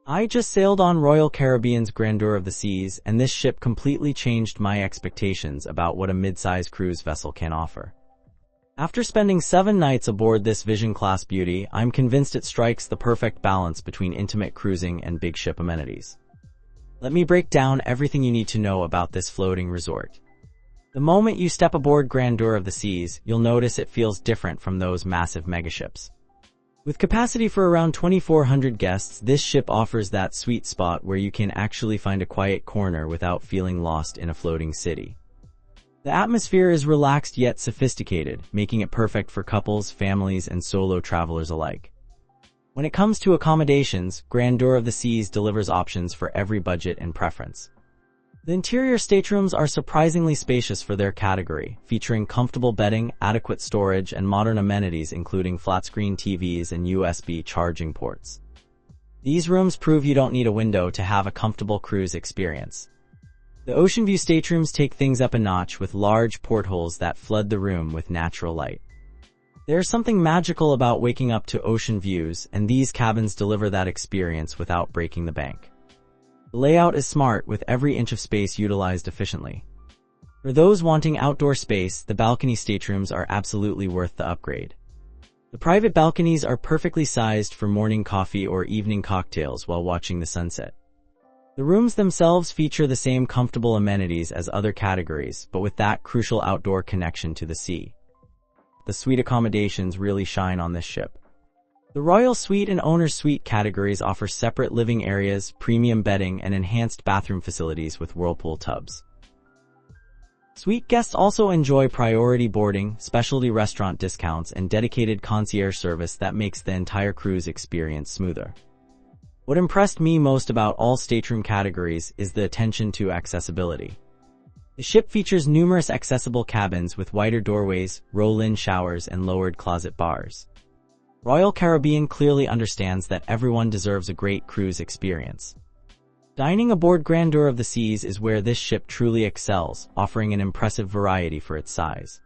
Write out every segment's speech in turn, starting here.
I just sailed on Royal Caribbean's Grandeur of the Seas, and this ship completely changed my expectations about what a mid-size cruise vessel can offer. After spending 7 nights aboard this Vision-class beauty, I'm convinced it strikes the perfect balance between intimate cruising and big ship amenities. Let me break down everything you need to know about this floating resort. The moment you step aboard Grandeur of the Seas, you'll notice it feels different from those massive megaships. With capacity for around 2,400 guests, this ship offers that sweet spot where you can actually find a quiet corner without feeling lost in a floating city. The atmosphere is relaxed yet sophisticated, making it perfect for couples, families, and solo travelers alike. When it comes to accommodations, Grandeur of the Seas delivers options for every budget and preference. The interior staterooms are surprisingly spacious for their category, featuring comfortable bedding, adequate storage, and modern amenities including flat-screen TVs and USB charging ports. These rooms prove you don't need a window to have a comfortable cruise experience. The oceanview staterooms take things up a notch with large portholes that flood the room with natural light. There's something magical about waking up to ocean views, and these cabins deliver that experience without breaking the bank. The layout is smart, with every inch of space utilized efficiently. For those wanting outdoor space, the balcony staterooms are absolutely worth the upgrade. The private balconies are perfectly sized for morning coffee or evening cocktails while watching the sunset. The rooms themselves feature the same comfortable amenities as other categories, but with that crucial outdoor connection to the sea. The suite accommodations really shine on this ship. The Royal Suite and Owner's Suite categories offer separate living areas, premium bedding, and enhanced bathroom facilities with whirlpool tubs. Suite guests also enjoy priority boarding, specialty restaurant discounts, and dedicated concierge service that makes the entire cruise experience smoother. What impressed me most about all stateroom categories is the attention to accessibility. The ship features numerous accessible cabins with wider doorways, roll-in showers, and lowered closet bars. Royal Caribbean clearly understands that everyone deserves a great cruise experience. Dining aboard Grandeur of the Seas is where this ship truly excels, offering an impressive variety for its size.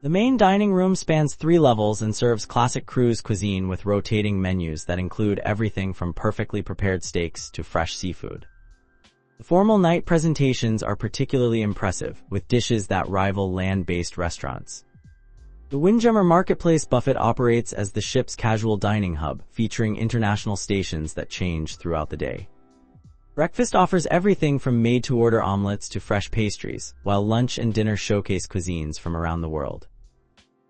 The main dining room spans 3 levels and serves classic cruise cuisine with rotating menus that include everything from perfectly prepared steaks to fresh seafood. The formal night presentations are particularly impressive, with dishes that rival land-based restaurants. The Windjammer Marketplace buffet operates as the ship's casual dining hub, featuring international stations that change throughout the day. Breakfast offers everything from made-to-order omelets to fresh pastries, while lunch and dinner showcase cuisines from around the world.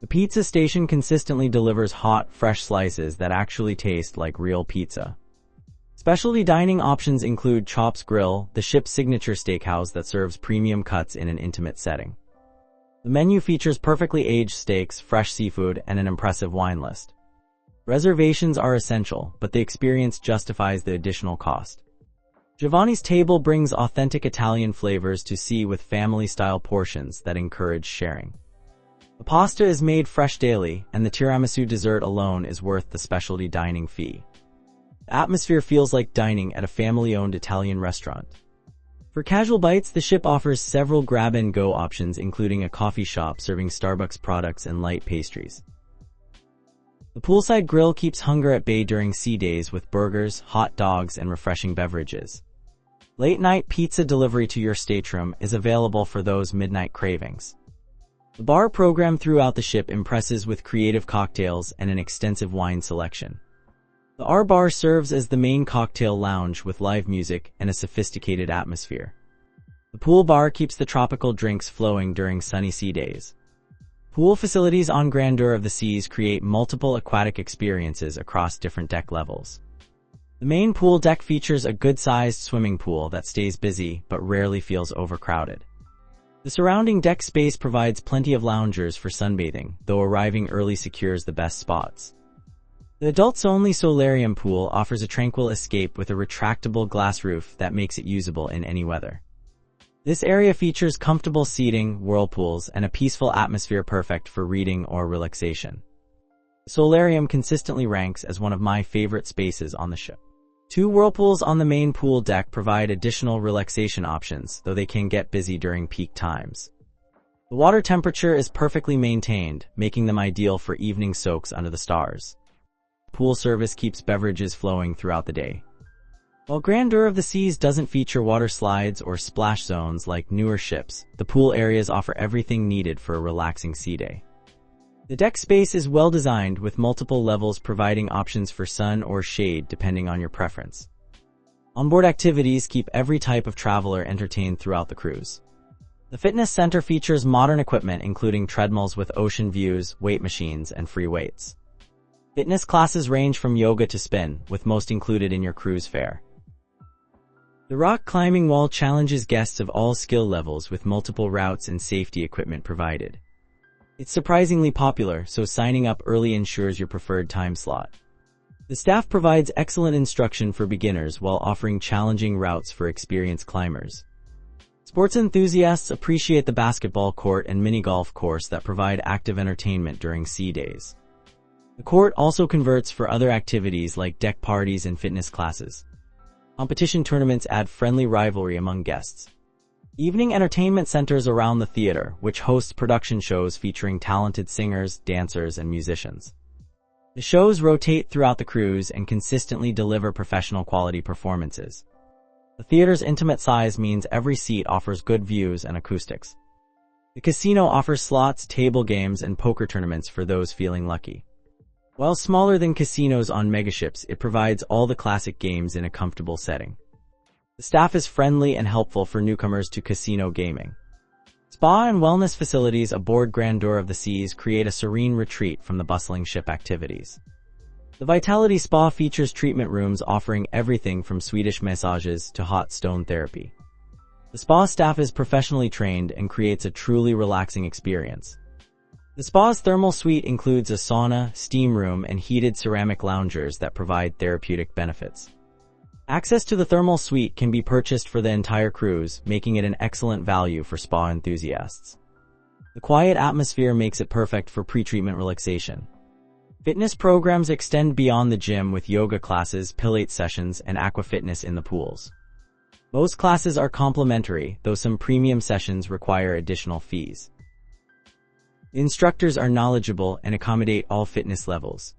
The pizza station consistently delivers hot, fresh slices that actually taste like real pizza. Specialty dining options include Chops Grille, the ship's signature steakhouse that serves premium cuts in an intimate setting. The menu features perfectly aged steaks, fresh seafood, and an impressive wine list. Reservations are essential, but the experience justifies the additional cost. Giovanni's table brings authentic Italian flavors to see with family-style portions that encourage sharing. The pasta is made fresh daily, and the tiramisu dessert alone is worth the specialty dining fee. The atmosphere feels like dining at a family-owned Italian restaurant. For casual bites, the ship offers several grab-and-go options, including a coffee shop serving Starbucks products and light pastries. The poolside grill keeps hunger at bay during sea days with burgers, hot dogs, and refreshing beverages. Late-night pizza delivery to your stateroom is available for those midnight cravings. The bar program throughout the ship impresses with creative cocktails and an extensive wine selection. The R Bar serves as the main cocktail lounge with live music and a sophisticated atmosphere. The pool bar keeps the tropical drinks flowing during sunny sea days. Pool facilities on Grandeur of the Seas create multiple aquatic experiences across different deck levels. The main pool deck features a good-sized swimming pool that stays busy but rarely feels overcrowded. The surrounding deck space provides plenty of loungers for sunbathing, though arriving early secures the best spots. The adults-only Solarium pool offers a tranquil escape with a retractable glass roof that makes it usable in any weather. This area features comfortable seating, whirlpools, and a peaceful atmosphere perfect for reading or relaxation. Solarium consistently ranks as one of my favorite spaces on the ship. 2 whirlpools on the main pool deck provide additional relaxation options, though they can get busy during peak times. The water temperature is perfectly maintained, making them ideal for evening soaks under the stars. Pool service keeps beverages flowing throughout the day. While Grandeur of the Seas doesn't feature water slides or splash zones like newer ships, the pool areas offer everything needed for a relaxing sea day. The deck space is well designed with multiple levels providing options for sun or shade depending on your preference. Onboard activities keep every type of traveler entertained throughout the cruise. The fitness center features modern equipment including treadmills with ocean views, weight machines, and free weights. Fitness classes range from yoga to spin, with most included in your cruise fare. The rock climbing wall challenges guests of all skill levels with multiple routes and safety equipment provided. It's surprisingly popular, so signing up early ensures your preferred time slot. The staff provides excellent instruction for beginners while offering challenging routes for experienced climbers. Sports enthusiasts appreciate the basketball court and mini golf course that provide active entertainment during sea days. The court also converts for other activities like deck parties and fitness classes. Competition tournaments add friendly rivalry among guests. Evening entertainment centers around the theater, which hosts production shows featuring talented singers, dancers, and musicians. The shows rotate throughout the cruise and consistently deliver professional quality performances. The theater's intimate size means every seat offers good views and acoustics. The casino offers slots, table games, and poker tournaments for those feeling lucky. While smaller than casinos on megaships, it provides all the classic games in a comfortable setting. The staff is friendly and helpful for newcomers to casino gaming. Spa and wellness facilities aboard Grandeur of the Seas create a serene retreat from the bustling ship activities. The Vitality Spa features treatment rooms offering everything from Swedish massages to hot stone therapy. The spa staff is professionally trained and creates a truly relaxing experience. The spa's thermal suite includes a sauna, steam room, and heated ceramic loungers that provide therapeutic benefits. Access to the thermal suite can be purchased for the entire cruise, making it an excellent value for spa enthusiasts. The quiet atmosphere makes it perfect for pre-treatment relaxation. Fitness programs extend beyond the gym with yoga classes, Pilates sessions, and aqua fitness in the pools. Most classes are complimentary, though some premium sessions require additional fees. The instructors are knowledgeable and accommodate all fitness levels.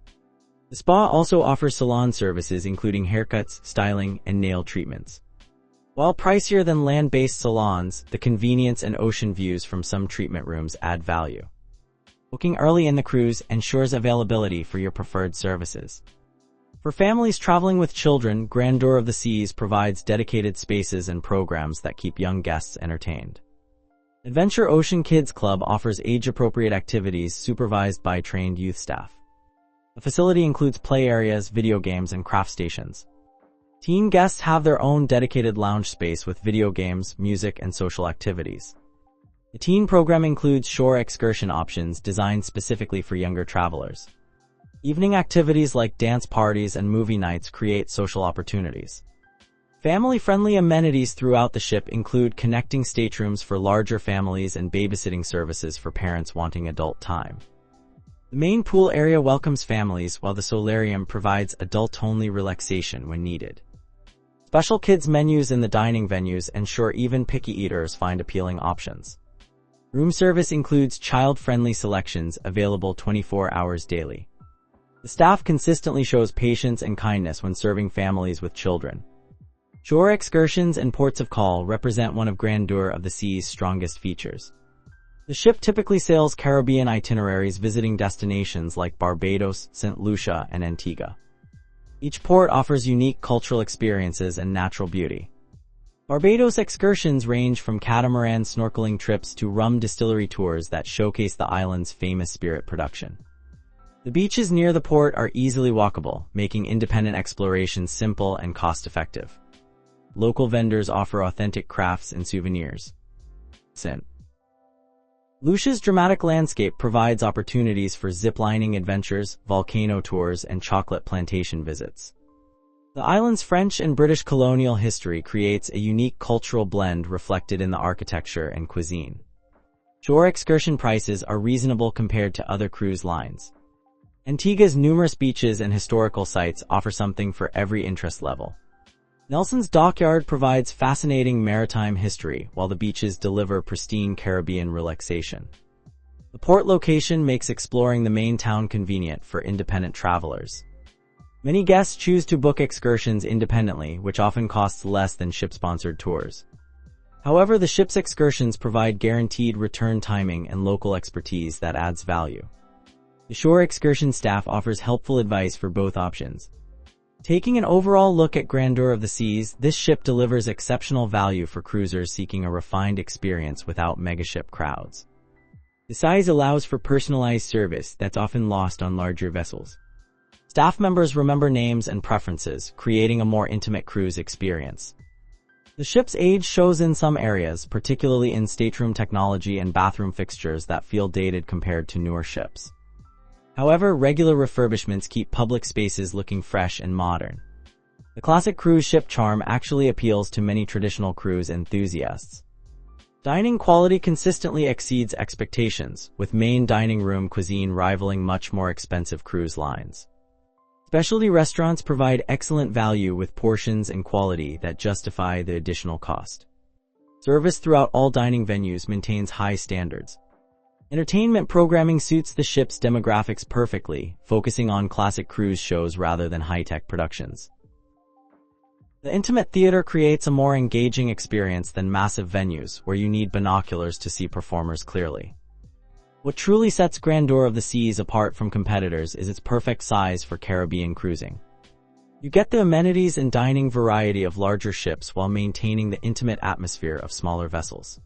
The spa also offers salon services including haircuts, styling, and nail treatments. While pricier than land-based salons, the convenience and ocean views from some treatment rooms add value. Booking early in the cruise ensures availability for your preferred services. For families traveling with children, Grandeur of the Seas provides dedicated spaces and programs that keep young guests entertained. Adventure Ocean Kids Club offers age-appropriate activities supervised by trained youth staff. The facility includes play areas, video games, and craft stations. Teen guests have their own dedicated lounge space with video games, music, and social activities. The teen program includes shore excursion options designed specifically for younger travelers. Evening activities like dance parties and movie nights create social opportunities. Family-friendly amenities throughout the ship include connecting staterooms for larger families and babysitting services for parents wanting adult time. The main pool area welcomes families, while the Solarium provides adult-only relaxation when needed. Special kids menus in the dining venues ensure even picky eaters find appealing options. Room service includes child-friendly selections available 24 hours daily. The staff consistently shows patience and kindness when serving families with children. Shore excursions and ports of call represent one of Grandeur of the Sea's strongest features. The ship typically sails Caribbean itineraries visiting destinations like Barbados, St. Lucia, and Antigua. Each port offers unique cultural experiences and natural beauty. Barbados excursions range from catamaran snorkeling trips to rum distillery tours that showcase the island's famous spirit production. The beaches near the port are easily walkable, making independent exploration simple and cost-effective. Local vendors offer authentic crafts and souvenirs. St. Lucia's dramatic landscape provides opportunities for ziplining adventures, volcano tours, and chocolate plantation visits. The island's French and British colonial history creates a unique cultural blend reflected in the architecture and cuisine. Shore excursion prices are reasonable compared to other cruise lines. Antigua's numerous beaches and historical sites offer something for every interest level. Nelson's Dockyard provides fascinating maritime history, while the beaches deliver pristine Caribbean relaxation. The port location makes exploring the main town convenient for independent travelers. Many guests choose to book excursions independently, which often costs less than ship-sponsored tours. However, the ship's excursions provide guaranteed return timing and local expertise that adds value. The shore excursion staff offers helpful advice for both options. Taking an overall look at Grandeur of the Seas, this ship delivers exceptional value for cruisers seeking a refined experience without megaship crowds. The size allows for personalized service that's often lost on larger vessels. Staff members remember names and preferences, creating a more intimate cruise experience. The ship's age shows in some areas, particularly in stateroom technology and bathroom fixtures that feel dated compared to newer ships. However, regular refurbishments keep public spaces looking fresh and modern. The classic cruise ship charm actually appeals to many traditional cruise enthusiasts. Dining quality consistently exceeds expectations, with main dining room cuisine rivaling much more expensive cruise lines. Specialty restaurants provide excellent value with portions and quality that justify the additional cost. Service throughout all dining venues maintains high standards. Entertainment programming suits the ship's demographics perfectly, focusing on classic cruise shows rather than high-tech productions. The intimate theater creates a more engaging experience than massive venues where you need binoculars to see performers clearly. What truly sets Grandeur of the Seas apart from competitors is its perfect size for Caribbean cruising. You get the amenities and dining variety of larger ships while maintaining the intimate atmosphere of smaller vessels.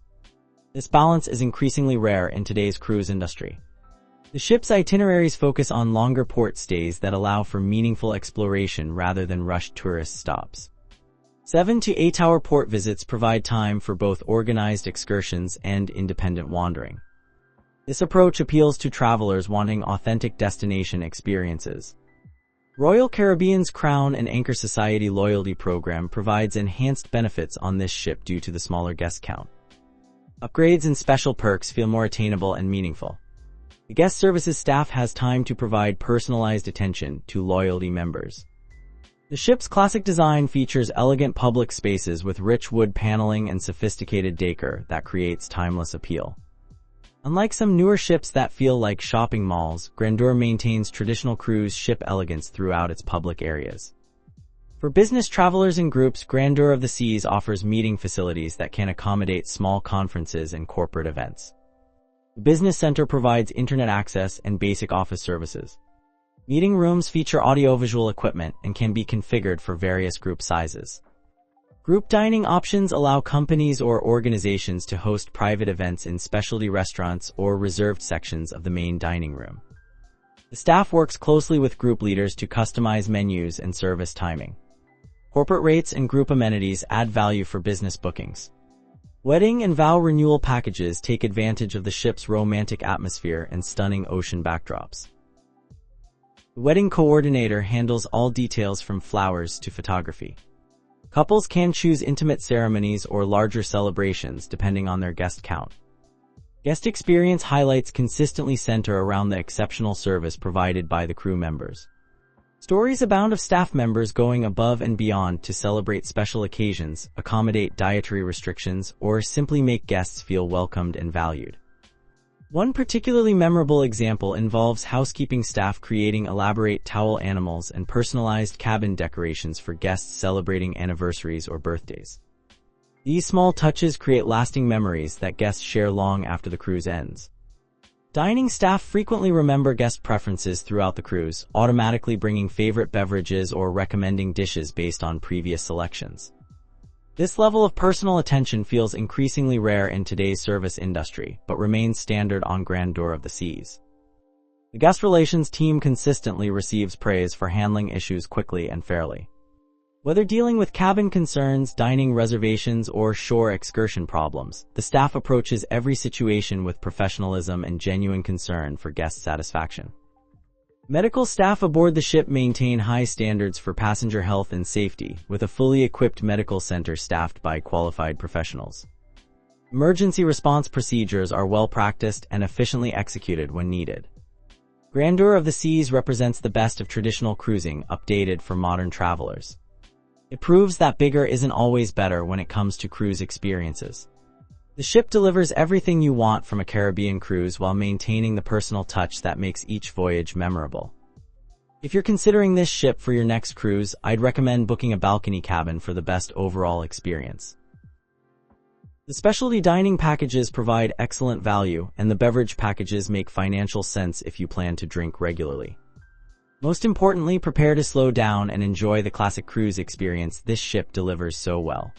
This balance is increasingly rare in today's cruise industry. The ship's itineraries focus on longer port stays that allow for meaningful exploration rather than rushed tourist stops. 7 to 8 hour port visits provide time for both organized excursions and independent wandering. This approach appeals to travelers wanting authentic destination experiences. Royal Caribbean's Crown and Anchor Society loyalty program provides enhanced benefits on this ship due to the smaller guest count. Upgrades and special perks feel more attainable and meaningful. The guest services staff has time to provide personalized attention to loyalty members. The ship's classic design features elegant public spaces with rich wood paneling and sophisticated decor that creates timeless appeal. Unlike some newer ships that feel like shopping malls, Grandeur maintains traditional cruise ship elegance throughout its public areas. For business travelers and groups, Grandeur of the Seas offers meeting facilities that can accommodate small conferences and corporate events. The business center provides internet access and basic office services. Meeting rooms feature audiovisual equipment and can be configured for various group sizes. Group dining options allow companies or organizations to host private events in specialty restaurants or reserved sections of the main dining room. The staff works closely with group leaders to customize menus and service timing. Corporate rates and group amenities add value for business bookings. Wedding and vow renewal packages take advantage of the ship's romantic atmosphere and stunning ocean backdrops. The wedding coordinator handles all details from flowers to photography. Couples can choose intimate ceremonies or larger celebrations depending on their guest count. Guest experience highlights consistently center around the exceptional service provided by the crew members. Stories abound of staff members going above and beyond to celebrate special occasions, accommodate dietary restrictions, or simply make guests feel welcomed and valued. One particularly memorable example involves housekeeping staff creating elaborate towel animals and personalized cabin decorations for guests celebrating anniversaries or birthdays. These small touches create lasting memories that guests share long after the cruise ends. Dining staff frequently remember guest preferences throughout the cruise, automatically bringing favorite beverages or recommending dishes based on previous selections. This level of personal attention feels increasingly rare in today's service industry, but remains standard on Grandeur of the Seas. The guest relations team consistently receives praise for handling issues quickly and fairly. Whether dealing with cabin concerns, dining reservations, or shore excursion problems, the staff approaches every situation with professionalism and genuine concern for guest satisfaction. Medical staff aboard the ship maintain high standards for passenger health and safety, with a fully equipped medical center staffed by qualified professionals. Emergency response procedures are well practiced and efficiently executed when needed. Grandeur of the Seas represents the best of traditional cruising, updated for modern travelers. It proves that bigger isn't always better when it comes to cruise experiences. The ship delivers everything you want from a Caribbean cruise while maintaining the personal touch that makes each voyage memorable. If you're considering this ship for your next cruise, I'd recommend booking a balcony cabin for the best overall experience. The specialty dining packages provide excellent value, and the beverage packages make financial sense if you plan to drink regularly. Most importantly, prepare to slow down and enjoy the classic cruise experience this ship delivers so well.